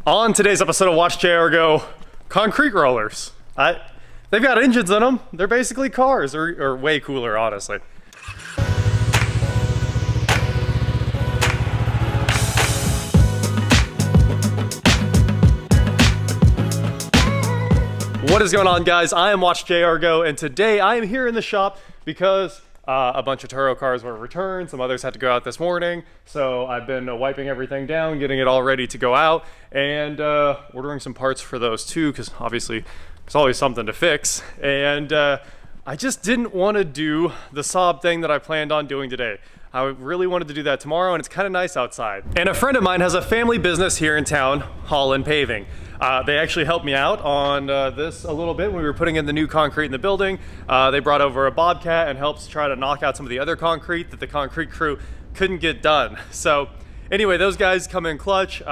On today's episode of WatchJRGo, concrete rollers. They've got engines in them. They're basically cars, or way cooler, honestly. What is going on, guys? I am WatchJRGo, and today I am here in the shop because a bunch of Turo cars were returned. Some others had to go out this morning, so I've been wiping everything down, getting it all ready to go out, and ordering some parts for those too, because obviously there's always something to fix. And I just didn't want to do the Saab thing that I planned on doing today. I really wanted to do that tomorrow, and it's kind of nice outside. And a friend of mine has a family business here in town, Holland Paving. They actually helped me out on this a little bit when we were putting in the new concrete in the building. They brought over a Bobcat and helped try to knock out some of the other concrete that the concrete crew couldn't get done. So anyway, those guys come in clutch,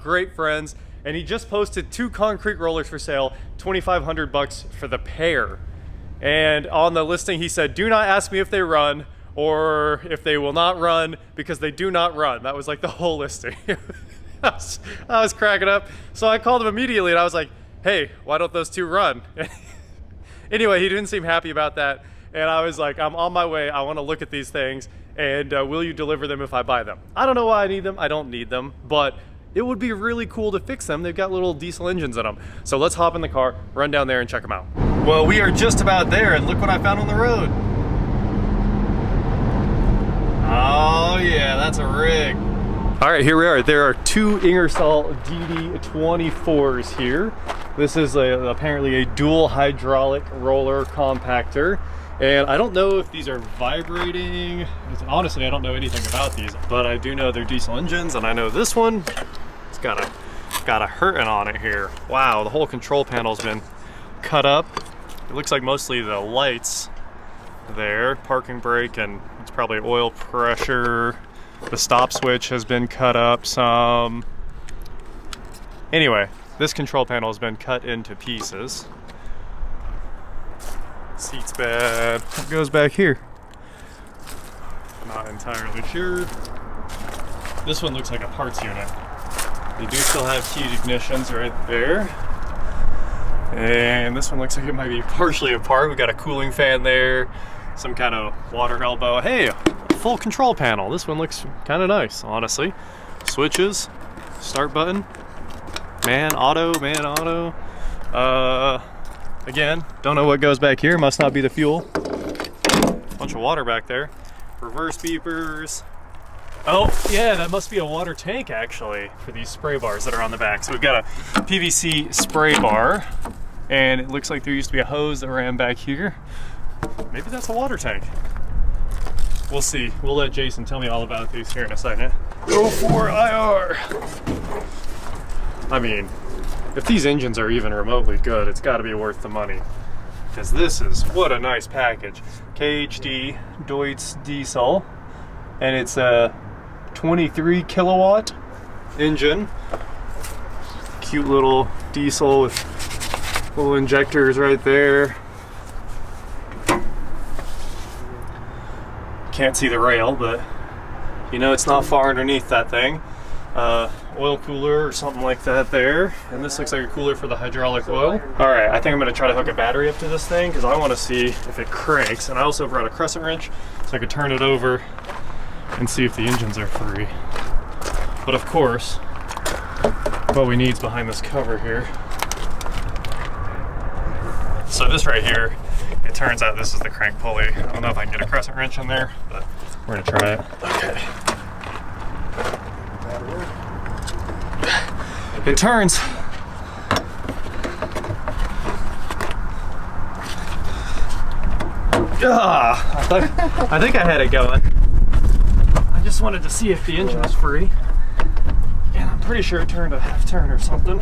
great friends. And he just posted 2 concrete rollers for sale, $2,500 for the pair. And on the listing, he said, do not ask me if they run or if they will not run, because they do not run. That was like the whole listing. I was cracking up. So I called him immediately and I was like, hey, why don't those 2 run? Anyway, he didn't seem happy about that. And I was like, I'm on my way. I want to look at these things. And will you deliver them if I buy them? I don't know why I need them. I don't need them. But it would be really cool to fix them. They've got little diesel engines in them. So let's hop in the car, run down there and check them out. Well, we are just about there. And look what I found on the road. Oh, yeah, that's a rig. All right, here we are. There are 2 Ingersoll Dd24s here. This is apparently a dual hydraulic roller compactor. And I don't know if these are vibrating. Honestly, I don't know anything about these, but I do know they're diesel engines, and I know this one, it's got a hurting on it here. Wow, the whole control panel's been cut up. It looks like mostly the lights there, parking brake, and it's probably oil pressure. The stop switch has been cut up some. Anyway, this control panel has been cut into pieces. Seat's bad. What goes back here? Not entirely sure. This one looks like a parts unit. They do still have keyed ignitions right there. And this one looks like it might be partially apart. We got a cooling fan there, some kind of water elbow. Hey, full control panel. This one looks kind of nice, honestly. Switches, start button, man auto. Again, don't know what goes back here. Must not be the fuel. Bunch of water back there. Reverse beepers. Oh yeah, that must be a water tank actually for these spray bars that are on the back. So we've got a PVC spray bar, and it looks like there used to be a hose that ran back here. Maybe that's a water tank. We'll see. We'll let Jason tell me all about these here in a second. Go for IR. I mean, if these engines are even remotely good, it's got to be worth the money. Because this is, what a nice package. KHD Deutz diesel. And it's a 23 kilowatt engine. Cute little diesel with little injectors right there. Can't see the rail, but you know it's not far underneath that thing. Oil cooler or something like that there. And this looks like a cooler for the hydraulic oil. All right, I think I'm gonna try to hook a battery up to this thing because I wanna see if it cranks. And I also brought a crescent wrench so I could turn it over and see if the engines are free. But of course, what we need is behind this cover here. So this right here, it turns out this is the crank pulley. I don't know if I can get a crescent wrench in there, but we're gonna try it. Okay. It turns. I think I had it going. I just wanted to see if the engine was free. And I'm pretty sure it turned a half turn or something.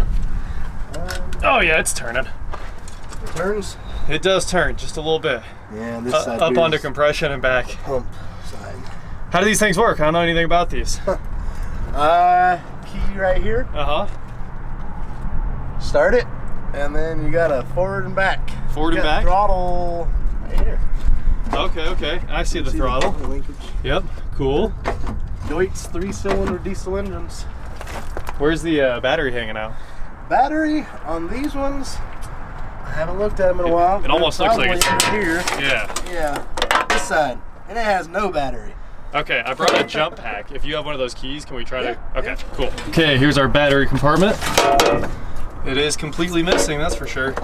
Oh yeah, it's turning. It turns? It does turn, just a little bit. Yeah, this side up onto compression and back. Pump side. How do these things work? I don't know anything about these. Key right here. Uh-huh. Start it, and then you got a forward and back. Forward and back? Throttle right here. Okay. I see the throttle. The linkage. Yep, cool. Deutz 3-cylinder diesel engines. Where's the battery hanging out? Battery on these ones, I haven't looked at them in a while. It almost looks like it's here. Yeah. Yeah, this side, and it has no battery. Okay, I brought a jump pack. If you have one of those keys, can we try to? Okay, yeah. cool. Okay, here's our battery compartment. It is completely missing, that's for sure.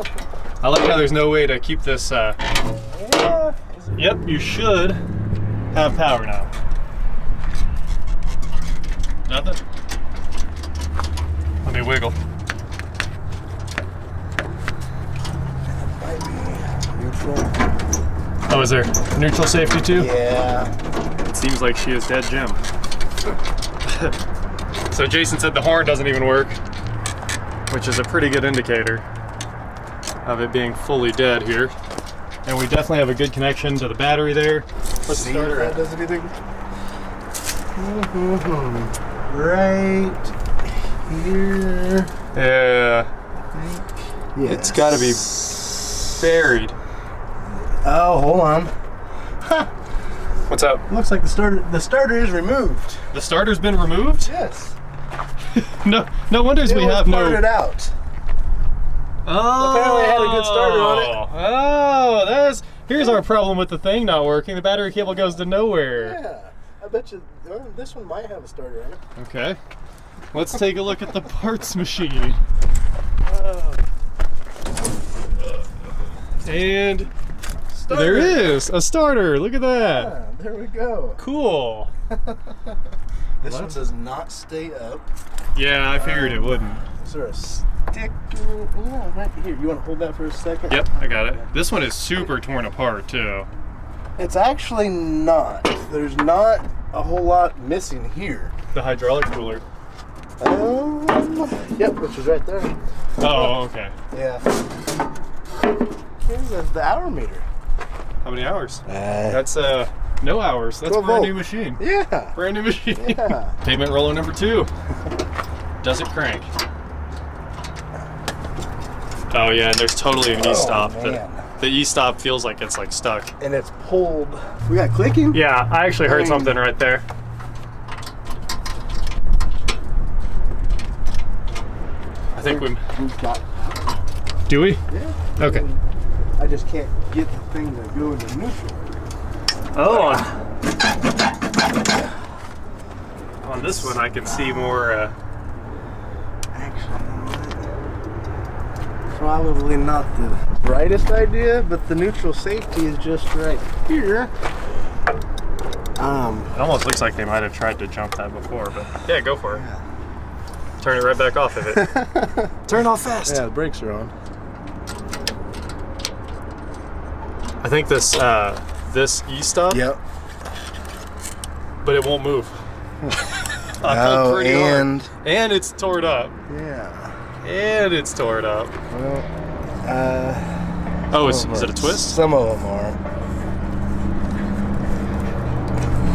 I like how there's no way to keep this. Yeah. Yep, you should have power now. Nothing? Let me wiggle. Might be neutral. Oh, is there neutral safety too? Yeah. It seems like she is dead, Jim. So Jason said the horn doesn't even work, which is a pretty good indicator of it being fully dead here. And we definitely have a good connection to the battery there. Let's see start if her that up. does anything. Right here. Yeah, Yes. it's got to be buried. Oh, hold on. What's up? Looks like the starter is removed. The starter's been removed? Yes. No wonders we have no. It out. Oh, Apparently it had a good starter on it. Oh, here's our problem with the thing not working. The battery cable goes to nowhere. Yeah. I bet you this one might have a starter on it. Okay. Let's take a look at the parts machine. And Starter. there is a starter. Look at that. Yeah, there we go. Cool. This one does not stay up. Yeah, I figured it wouldn't. Is there a stick? Yeah, right here. You want to hold that for a second? Yep, I got it. This one is super torn apart too. It's actually not. There's not a whole lot missing here. The hydraulic cooler. Yep, which is right there. Oh, okay. Yeah. Here's the hour meter. How many hours? That's no hours. That's a 12 brand volt. new machine. Yeah. Brand new machine. Yeah. Pavement roller number 2. Does it crank? Oh yeah, and there's totally an e-stop. man. The e-stop feels like it's like stuck. And it's pulled. We got clicking? Yeah, I actually heard Dang. something right there. I think We've got. do we? Yeah. Okay. I just can't get the thing to go into neutral. Oh, on this one I can see more. Actually, probably not the brightest idea, but the neutral safety is just right here. It almost looks like they might have tried to jump that before, but yeah, go for it. Turn it right back off of it. Turn off fast. Yeah, the brakes are on. I think this e-stop. Yep. But it won't move. I Oh, pulled pretty and hard. And it's torn up. yeah. And it's torn up. Well, Oh, is it a twist? Some of them are.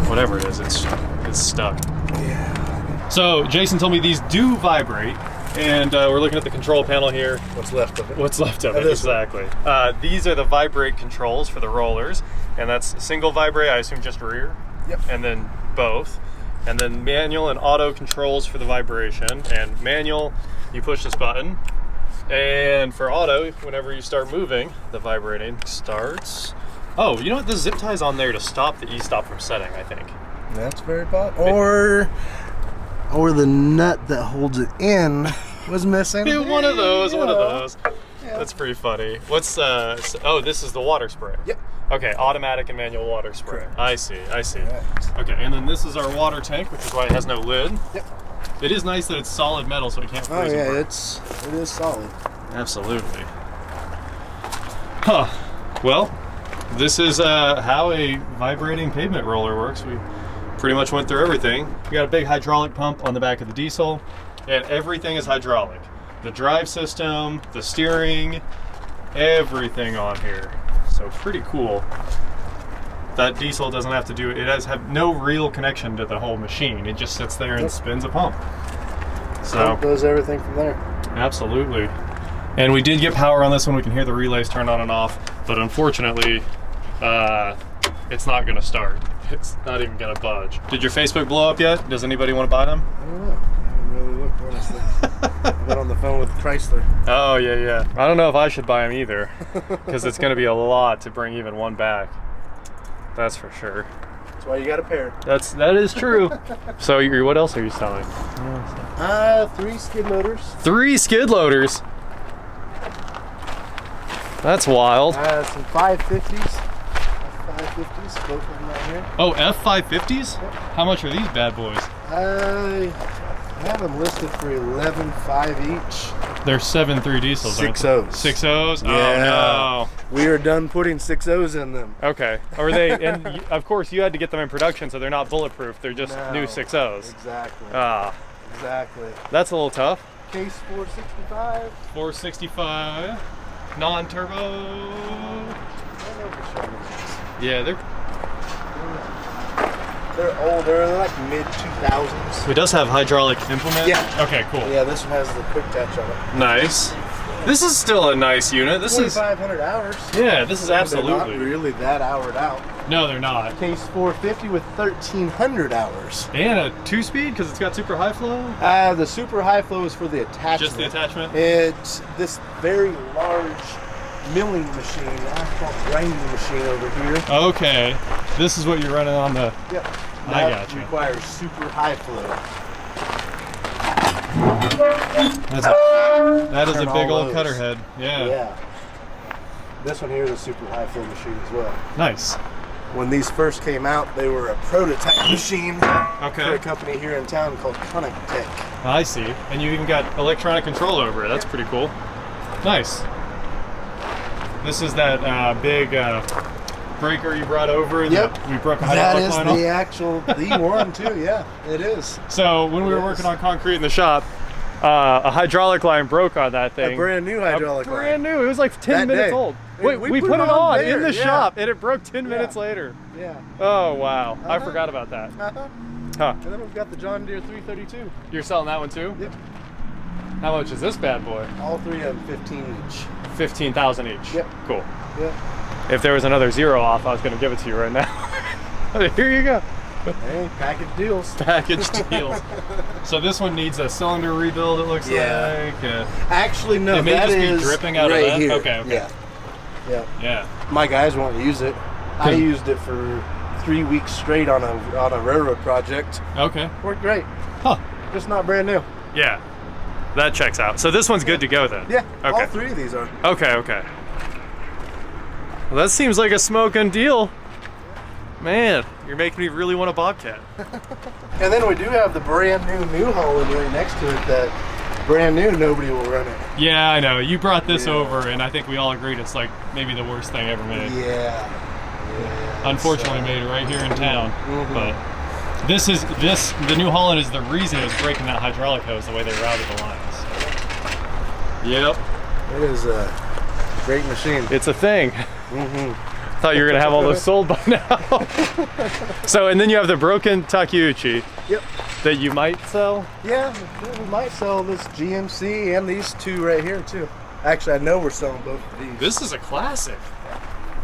Whatever it is, it's stuck. Yeah. So Jason told me these do vibrate, and we're looking at the control panel here. What's left of it? What's left of Now it, this one. exactly. These are the vibrate controls for the rollers, and that's single vibrate, I assume just rear. Yep. And then both. And then manual and auto controls for the vibration. And manual, you push this button. And for auto, whenever you start moving, the vibrating starts. Oh, you know what? The zip tie's on there to stop the e-stop from setting, I think. That's very possible. Or the nut that holds it in was missing. Yeah, one of those. Yeah. That's pretty funny. What's oh, this is the water spray. Yep. Okay, automatic and manual water spray. Correct. I see. Correct. Okay, and then this is our water tank, which is why it has no lid. Yep. It is nice that it's solid metal, so it can't Oh freeze. and yeah, burn. it is solid. Absolutely. Huh. Well, this is how a vibrating pavement roller works. We pretty much went through everything. We got a big hydraulic pump on the back of the diesel, and everything is hydraulic. The drive system, the steering, everything on here. So pretty cool. That diesel doesn't have to do it. It has no real connection to the whole machine. It just sits there and spins a pump. So Does everything from there. absolutely. And we did get power on this one. We can hear the relays turn on and off, but unfortunately, it's not gonna start. It's not even gonna budge. Did your Facebook blow up yet? Does anybody want to buy them? I don't know. I haven't really looked. honestly. I went on the phone with Chrysler. Oh, yeah, yeah. I don't know if I should buy them either, because it's going to be a lot to bring even one back. That's for sure. That's why you got a pair. That is true. So what else are you selling? 3 skid loaders. 3 skid loaders? That's wild. Some 550s. 550s, both of them right here. Oh, F550s? Yep. How much are these bad boys? I have them listed for $11,500 each. They're 7.3 diesels. 6.0s. 6.0s? Yeah. Oh, We are done putting 6.0s in them. no. Okay. Are they, and of course you had to get them in production, so they're not bulletproof. They're just new 6.0s. Exactly. Ah, Exactly. that's a little tough. Case 465. 465. Non-turbo. I don't know for sure. Yeah, They're old. They're like mid-2000s. it does have hydraulic implement? Yeah. Okay, cool. Yeah, this one has the quick touch on it. Nice. This is still a nice unit. This is 2,500 hours. Yeah, this is They're absolutely. not really that houred out. No, they're not. Case 450 with 1,300 hours. And a 2-speed because it's got super high flow. The super high flow is for the attachment. Just the attachment. It's this very large milling machine, asphalt grinding machine over here. Okay, this is what you're running on the. Yep. I That gotcha. requires super high flow. That is Turn a big all old those. cutter head. Yeah. Yeah. This one here is a super high flow machine as well. Nice. When these first came out, they were a prototype machine for a Okay. company here in town called Tech. I see. And you even got electronic control over it. That's pretty cool. Nice. This is that big breaker you brought over. Yep. We broke a That hydraulic is line off. the actual, the one too, yeah, it is. So when we were Yes. working on concrete in the shop, a hydraulic line broke on that thing. A brand new hydraulic line. Brand new. It was like 10 That minutes day. old. We We put put it it on on there, in the yeah. shop and it broke 10 Yeah. minutes later. Yeah. Oh, wow. I Uh-huh. forgot about that. Uh-huh. Huh. And then we've got the John Deere 332. You're selling that one too? Yep. How much is this bad boy? All three of them 15 each. 15,000 each. Yep. Cool. Yep. If there was another zero off, I was going to give it to you right now. Here you go. Hey, package deals. Package deals. So this one needs a cylinder rebuild, it looks Yeah. like. Actually, no, It may that just be is dripping out of right that? here. Okay, okay. Yeah. Yeah. Yeah. My guys won't use it. I Good. used it for 3 weeks straight on a railroad project. Okay. Worked great. Huh. Just not brand new. Yeah. That checks out. So this one's good to go then? Yeah. Okay. All three of these are. Okay, okay. Well, that seems like a smoking deal. Man, you're making me really want a Bobcat. And then we do have the brand new Holland right next to it that brand new, nobody will run it. Yeah, I know. You brought this Yeah. over, and I think we all agreed it's like maybe the worst thing ever made. Yeah. Unfortunately, So- made it right here in town. Mhm. But the New Holland is the reason it was breaking that hydraulic hose the way they routed the lines. Yep, It is a great machine. it's a thing. Mm-hmm. Thought you were gonna have all those sold by now. So, and then you have the broken Takeuchi Yep. that you might sell. Yeah, we might sell this GMC and these two right here too. Actually, I know we're selling both of these. This is a classic.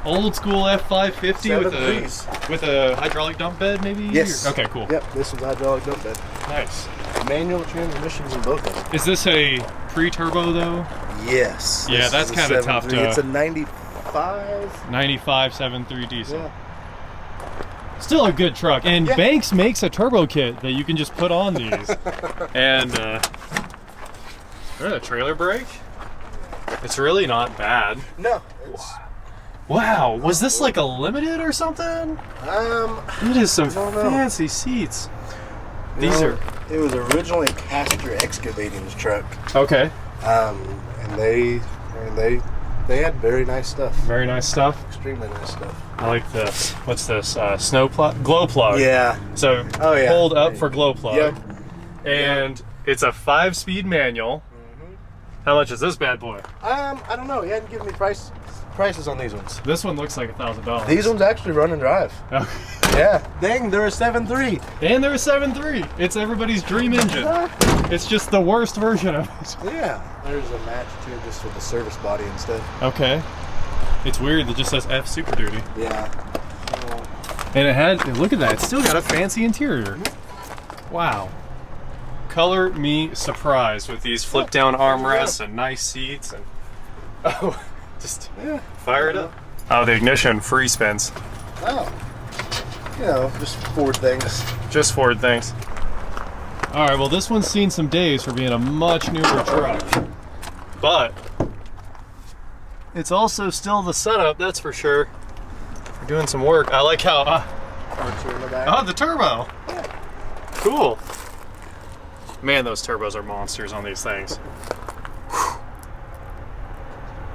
Old school F550 with a hydraulic dump bed, maybe? Yes. Okay, cool. Yep, this one's hydraulic dump bed. Nice. Manual transmissions in both of them. Is this a pre-turbo though? Yes. Yeah, this that's is a kinda tough 7.3. to- It's a 95. 95 7.3 diesel. Yeah. Still a good truck. And Yeah. Banks makes a turbo kit that you can just put on these. And a trailer brake. It's really not bad. No, it's Wow, was this like a limited or something? It is some don't know. fancy seats. you These know, are It was originally Castor Excavating's truck, okay. and they had very nice stuff. Very nice stuff. Extremely nice stuff. I like this. What's this? Snow plug? Glow plug. Yeah. So Oh, yeah. hold up for glow plug. Yep. And it's a 5-speed manual. How much is this bad boy? I don't know. He hadn't given me prices on these ones. This one looks like $1,000. These ones actually run and drive. Yeah. Dang, they're a 7.3. And they're a 7.3. It's everybody's dream engine. It's just the worst version of it. Yeah. There's a match too, just with the service body instead. Okay. It's weird. It just says F Super Duty. Yeah. And look at that. It's still got a fancy interior. Wow. color me surprised with these flip down armrests and nice seats and oh, just fire it up. Oh, the ignition free spins. Oh, you know, just Ford things. Just Ford things. All right, well, this one's seen some days for being a much newer truck, but it's also still the setup, that's for sure. We're doing some work. I like how, oh, the turbo. Yeah. Cool. Man, those turbos are monsters on these things. Whew.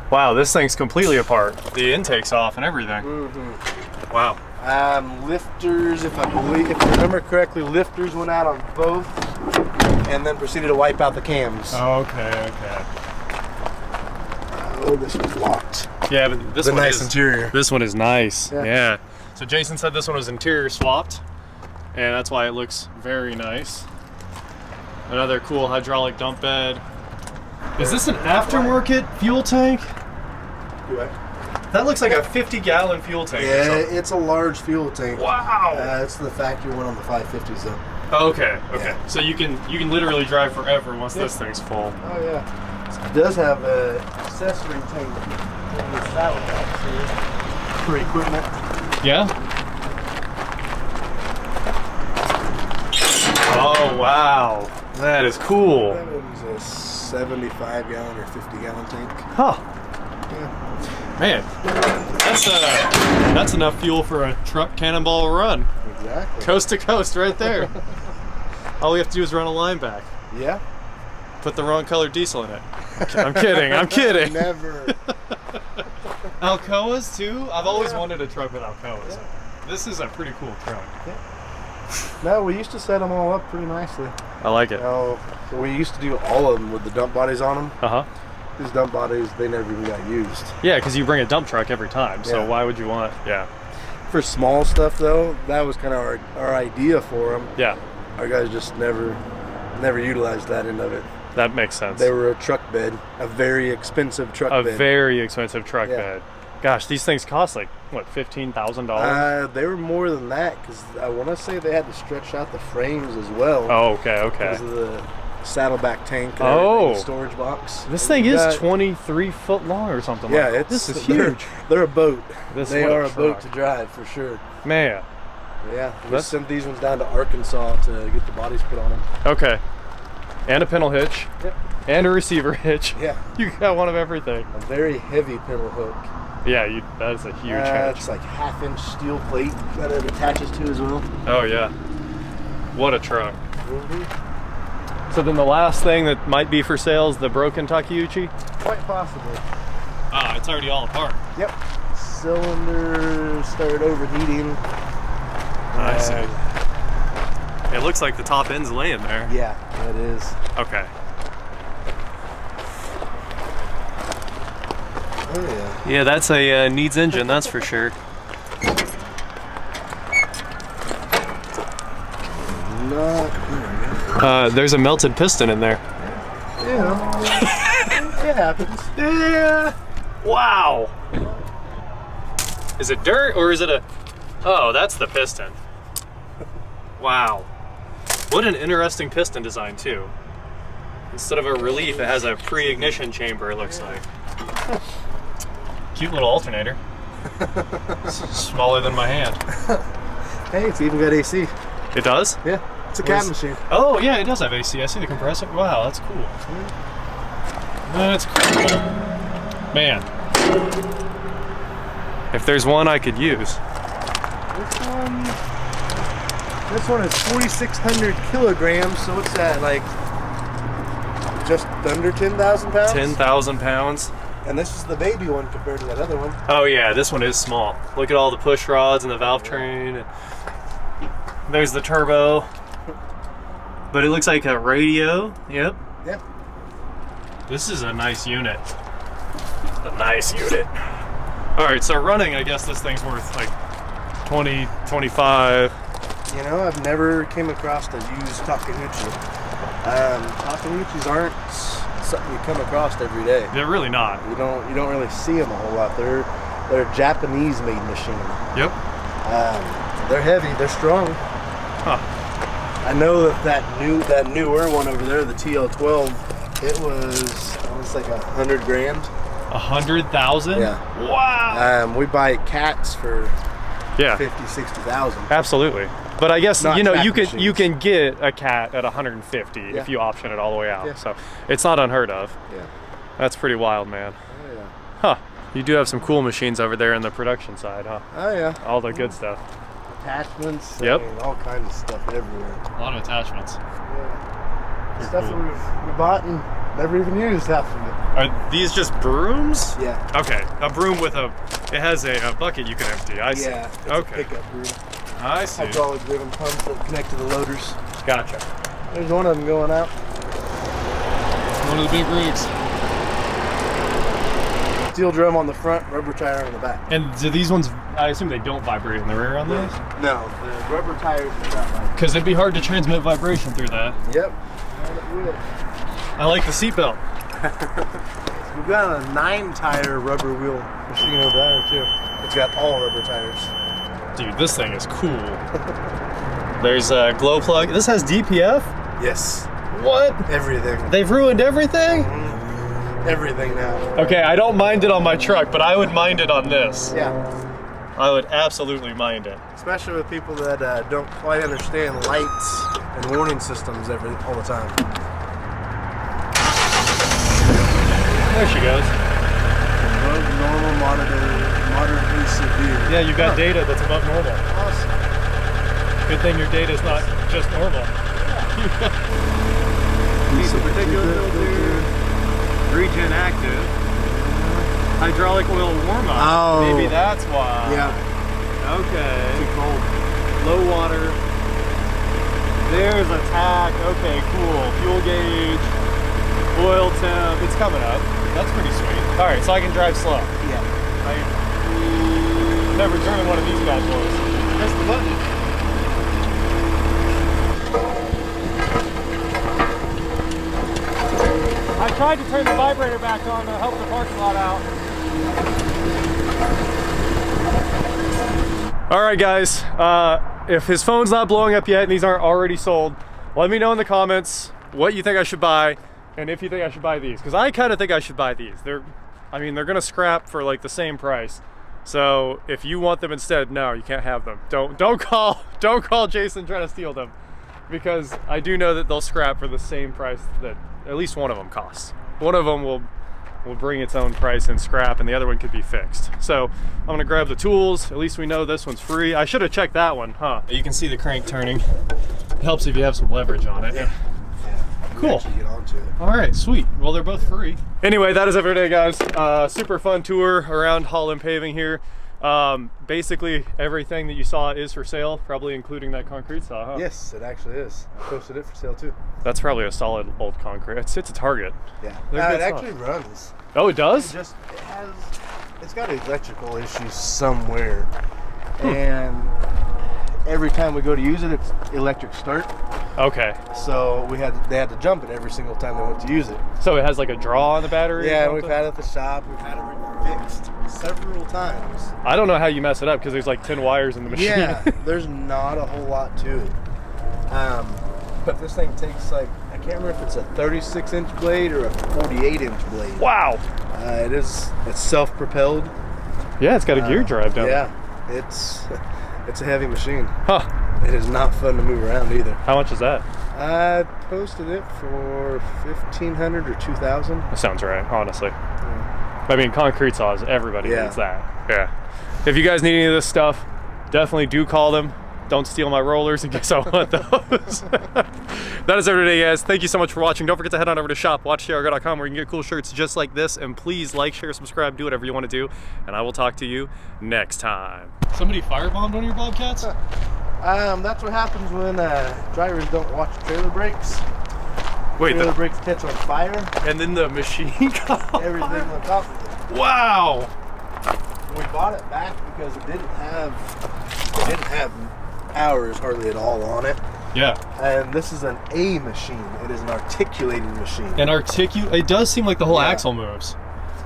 Wow, this thing's completely apart. The intake's off and everything. Mm-hmm. Wow. Lifters, if I remember correctly, lifters went out on both and then proceeded to wipe out the cams. Okay, okay. Oh, this was locked. Yeah, but this the one nice is, interior. This one is nice. Yeah. Yeah. So Jason said this one was interior swapped, and that's why it looks very nice. Another cool hydraulic dump bed. Is this an aftermarket fuel tank? That looks like a 50-gallon fuel tank. Yeah, it's a large fuel tank. Wow. It's the factory one on the 550s though. Oh, okay, okay. Yeah. So you can literally drive forever once this thing's full. Oh yeah. It does have an accessory tank in the saddlebag here for equipment. Yeah? Oh, wow. That is cool. That one's a 75-gallon or 50-gallon tank. Huh. Yeah. Man, that's enough fuel for a truck cannonball run. Exactly. Coast to coast right there. All we have to do is run a line back. Yeah. Put the wrong color diesel in it. I'm kidding, I'm kidding. Never. Alcoas too? I've always wanted a truck with Alcoas. Yeah. This is a pretty cool truck. Yeah. No, we used to set them all up pretty nicely. I like it. We used to do all of them with the dump bodies on them. Uh-huh. These dump bodies, they never even got used. Yeah, because you bring a dump truck every time, so why would you want, For small stuff though, that was kind of our idea for them. Yeah. Our guys just never utilized that end of it. That makes sense. They were a truck bed, a very expensive truck bed. A very expensive truck bed. Gosh, these things cost like, what, $15,000? They were more than that, because I want to say they had to stretch out the frames as well. Oh, okay, okay. Because of the saddleback tank and the storage box. This thing is 23 foot long or something like that. This is huge. They're a boat. They are a truck. boat to drive, for sure. Man. Yeah, we sent these ones down to Arkansas to get the bodies put on them. Okay. And a pintle hitch. Yep. And a receiver hitch. Yeah. You got one of everything. A very heavy pintle hook. Yeah, that is a huge hitch. It's like 1/2-inch steel plate that it attaches to as well. Oh, yeah. What a truck. Mm-hmm. So then the last thing that might be for sale is the broken Takeuchi? Quite possibly. Ah, it's already all apart. Yep. Cylinder started overheating. I see. It looks like the top end's laying there. Yeah, it is. Okay. Oh yeah. Yeah, that's a needs engine, that's for sure. There's a melted piston in there. Yeah. It happens. Yeah. Wow. Is it dirt or is it a... Oh, that's the piston. Wow. What an interesting piston design too. Instead of a relief, it has a pre-ignition chamber, it looks like. Cute little alternator. Smaller than my hand. Hey, it's even got AC. It does? Yeah. It's a cab machine. Oh, yeah, it does have AC. I see the compressor. Wow, that's cool. That's cool. Man. If there's one I could use. This one is 4,600 kilograms, so it's at like just under 10,000 pounds. 10,000 pounds. And this is the baby one compared to that other one. Oh yeah, this one is small. Look at all the push rods and the valve train. And there's the turbo. But it looks like a radio. Yep. Yep. This is a nice unit. A nice unit. All right, so running, I guess this thing's worth like 20, 25. You know, I've never came across a used Takeuchi. Takeuchis aren't something you come across every day. They're really not. You don't really see them a whole lot. They're a Japanese-made machine. Yep. They're heavy. They're strong. Huh. I know that newer one over there, the TL12, it was almost like $100,000. 100,000? Yeah. Wow. We buy cats for yeah, 50, 60,000. Absolutely. But I guess Not you know cat you can get a cat at 150 if you option it all the way out. Yeah. So it's not unheard of. Yeah. That's pretty wild, man. Oh yeah. Huh. You do have some cool machines over there in the production side, huh? Oh yeah. All the good stuff. Attachments. Yep. I mean, all kinds of stuff everywhere. A lot of attachments. Yeah. Stuff cool. that we bought and never even used half of it. Are these just brooms? Yeah. Okay, a broom with it has a bucket you can empty. I see. Yeah. It's Okay. a pickup broom. I see. Hydraulic driven pumps that connect to the loaders. Gotcha. There's one of them going out. One of the big rigs. Steel drum on the front, rubber tire on the back. And do these ones, I assume they don't vibrate in the rear on these? No, the rubber tires are not like. Because it'd be hard to transmit vibration through that. Yep. I like the seatbelt. We've got a 9-tire rubber wheel machine over there too. It's got all rubber tires. Dude, this thing is cool. There's a glow plug. This has DPF? Yes. What? Everything. They've ruined everything? Everything now. Okay, I don't mind it on my truck, but I would mind it on this. Yeah. I would absolutely mind it. Especially with people that don't quite understand lights and warning systems all the time. There she goes. Above normal, moderately severe. Yeah, you've got data that's above normal. Awesome. Good thing your data is not just normal. Piece of particulate filter. Regen active. Hydraulic oil warm up. Oh. Maybe that's why. Yeah. Okay. Too cold. Low water. There's a tack. Okay, cool. Fuel gauge. Oil temp. It's coming up. That's pretty sweet. All right, so I can drive slow. Yeah. I've never driven one of these bad boys. Press the button. I tried to turn the vibrator back on to help the parking lot out. All right, guys. If his phone's not blowing up yet and these aren't already sold, let me know in the comments what you think I should buy and if you think I should buy these. Because I kind of think I should buy these. They're gonna scrap for like the same price. So if you want them instead, no, you can't have them. Don't call Jason trying to steal them, because I do know that they'll scrap for the same price that at least one of them costs. One of them will bring its own price in scrap, and the other one could be fixed. So I'm gonna grab the tools. At least we know this one's free. I should have checked that one, huh? You can see the crank turning. It helps if you have some leverage on it. Yeah. Cool. Get onto it. All right, sweet. Well, they're both free. Anyway, that is it for today, guys. Super fun tour around Holland Paving here. Basically everything that you saw is for sale, probably including that concrete saw, huh? Yes, it actually is. I posted it for sale too. That's probably a solid old concrete. It's a Target. Yeah. They're good It stuff. actually runs. Oh, it does? It's got electrical issues somewhere. And every time we go to use it, it's electric start. Okay. So they had to jump it every single time they went to use it. So it has like a draw on the battery? Yeah, or we've had it at the shop. We've had it fixed several times. I don't know how you mess it up because there's like 10 wires in the machine. Yeah, there's not a whole lot to it. But this thing takes like, I can't remember if it's a 36-inch blade or a 48-inch blade. Wow. It's self-propelled. Yeah, it's got a gear drive down Yeah, it's a heavy machine. Huh. It is not fun to move around either. How much is that? I posted it for $1,500 or $2,000. That sounds right, honestly. Yeah. I mean, concrete saws, everybody needs that. Yeah. If you guys need any of this stuff, definitely do call them. Don't steal my rollers in case I want those. That is it for today, guys. Thank you so much for watching. Don't forget to head on over to shop.WatchJRGo.com where you can get cool shirts just like this. And please like, share, subscribe, do whatever you want to do. And I will talk to you next time. Somebody firebombed one of your Bobcats? That's what happens when drivers don't watch trailer brakes. Wait, trailer brakes catch on fire. And then the machine got on everything fire? on top of it. Wow! We bought it back because it didn't have hours hardly at all on it. Yeah. And this is an A machine. It is an articulating machine. It does seem like the whole axle moves.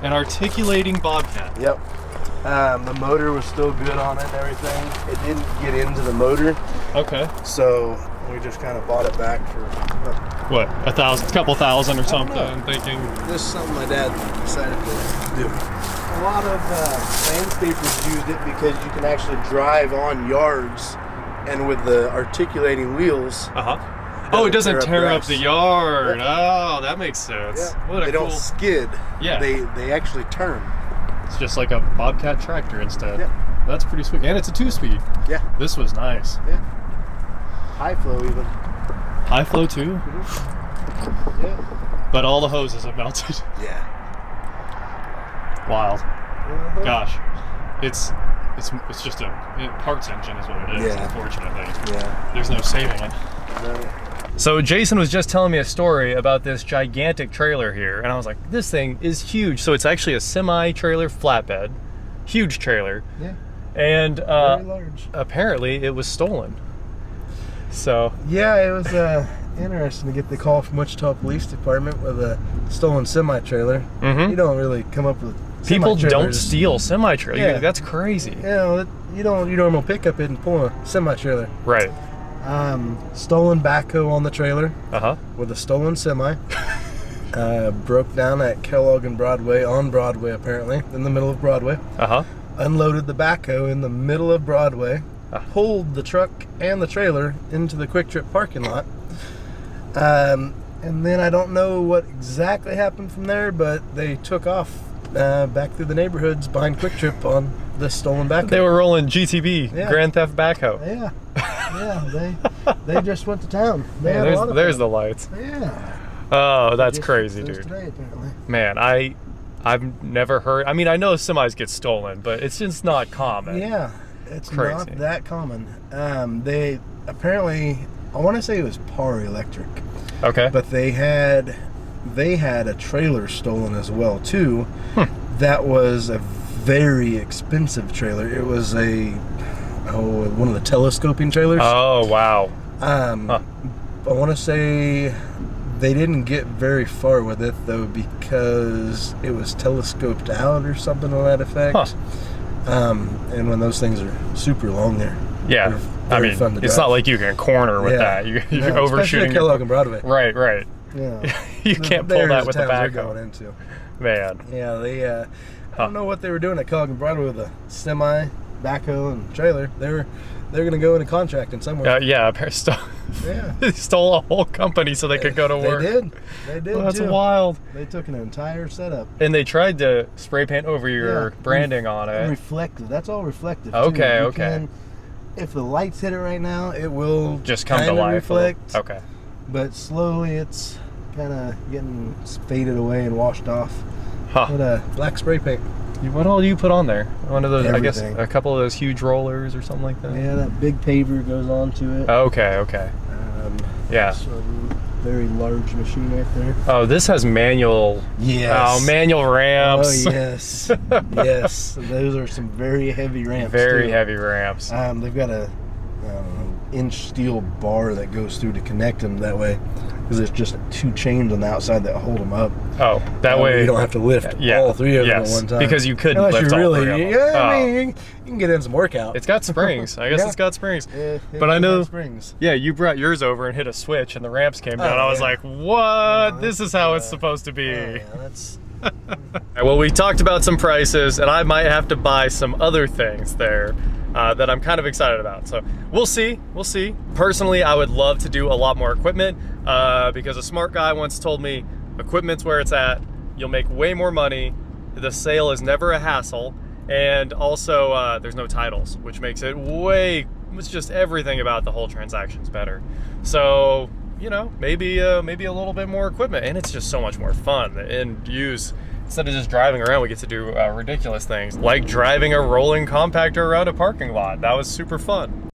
An articulating Bobcat. Yep. The motor was still good on it and everything. It didn't get into the motor. Okay. So We just kind of bought it back for What, a couple thousand or something? know. Thinking. this is something my dad decided to do. A lot of landscapers used it because you can actually drive on yards, and with the articulating wheels. Oh, it doesn't tear up grass. the yard. Yeah. Oh, that makes sense. Yeah. What a They cool. don't skid. Yeah. They actually turn. It's just like a Bobcat tractor instead. Yeah. That's pretty sweet, and it's a 2-speed. Yeah. This was nice. Yeah. High flow even. High flow too, Yeah. but all the hoses have melted. Yeah. Wild. Uh-huh. Gosh, it's just a parts engine is what it is. Yeah. Unfortunately, Yeah. there's no saving it. No. So Jason was just telling me a story about this gigantic trailer here, and I was like, this thing is huge. So it's actually a semi-trailer flatbed, huge trailer, Yeah. and Very large. apparently it was stolen. So Yeah, it was interesting to get the call from Wichita Police Department with a stolen semi-trailer. Mhm. You don't really come up with people don't semi-trailers. steal semi-trailers. Yeah. That's crazy. You know, you don't. You normal pickup it and pull a semi-trailer. Right. Stolen backhoe on the trailer Uh-huh. with a stolen semi. Broke down at Kellogg and Broadway, on Broadway apparently, in the middle of Broadway. Uh-huh. Unloaded the backhoe in the middle of Broadway. Ah. Pulled the truck and the trailer into the Quick Trip parking lot. And then I don't know what exactly happened from there, but they took off back through the neighborhoods behind Quick Trip on this stolen backhoe. They were rolling GTB, Yeah. Grand Theft Backhoe. Yeah, yeah. They just went to town. They Yeah, had a lot of there's fun. the lights. Yeah. Oh, that's Just crazy, those dude. Today, apparently. Man, I've never heard. I mean, I know semis get stolen, but it's just not common. Yeah, it's Crazy. not that common. They apparently, I want to say it was Par Electric, Okay. but they had a trailer stolen as well too. That was a very expensive trailer. It was one of the telescoping trailers. Oh wow. I want to say they didn't get very far with it though because it was telescoped out or something to that effect. And when those things are super long, they're Yeah. I very mean, fun to it's drive. not like you can corner with that. You're No, especially overshooting. at Kellogg and Broadway. Right. Yeah. You can't pull There's that with the towns they're backhoe. going into. Man. Yeah, they. I don't know what they were doing at Kellogg and Broadway with a semi, backhoe, and trailer. They're going to go into contracting somewhere. Yeah. Yeah. They stole a whole company so they could go to work. They did. Well, that's too. wild. They took an entire setup. And they tried to spray paint over your Yeah. branding on it. Reflective. That's all reflective. Too. Okay, You okay. can- if the lights hit it right now, it will Just come to kinda life. a little. reflect. Okay. But slowly, it's kind of getting faded away and washed off. Huh. But black spray paint. What all do you put on there? One of those, I guess, Everything. a couple of those huge rollers or something like that? Yeah, that big paver goes onto it. Okay. Yeah. Some very large machine right there. Oh, this has manual. Yes. Oh, manual ramps. Oh yes, yes. Those are some very heavy ramps. Very too. heavy ramps. They've got a inch steel bar that goes through to connect them that way, because there's just 2 chains on the outside that hold them up. Oh, that way you don't have to lift all 3 of them at one time. Because you couldn't Unless lift you all really, 3 of them. yeah, I Oh. mean, you can get in some workout. It's got springs. I guess Yeah. it's got springs. It But I does know- have springs. Yeah, you brought yours over and hit a switch and the ramps came down. Oh, I was yeah. like, what? No, This is that's, how it's supposed to be. Oh, yeah, that's Well, we talked about some prices, and I might have to buy some other things there that I'm kind of excited about. So we'll see. Personally, I would love to do a lot more equipment because a smart guy once told me equipment's where it's at. You'll make way more money. The sale is never a hassle. And also, there's no titles, which makes it it's just everything about the whole transaction's better. So, you know, maybe a little bit more equipment, and it's just so much more fun and use. Instead of just driving around, we get to do ridiculous things like driving a rolling compactor around a parking lot. That was super fun.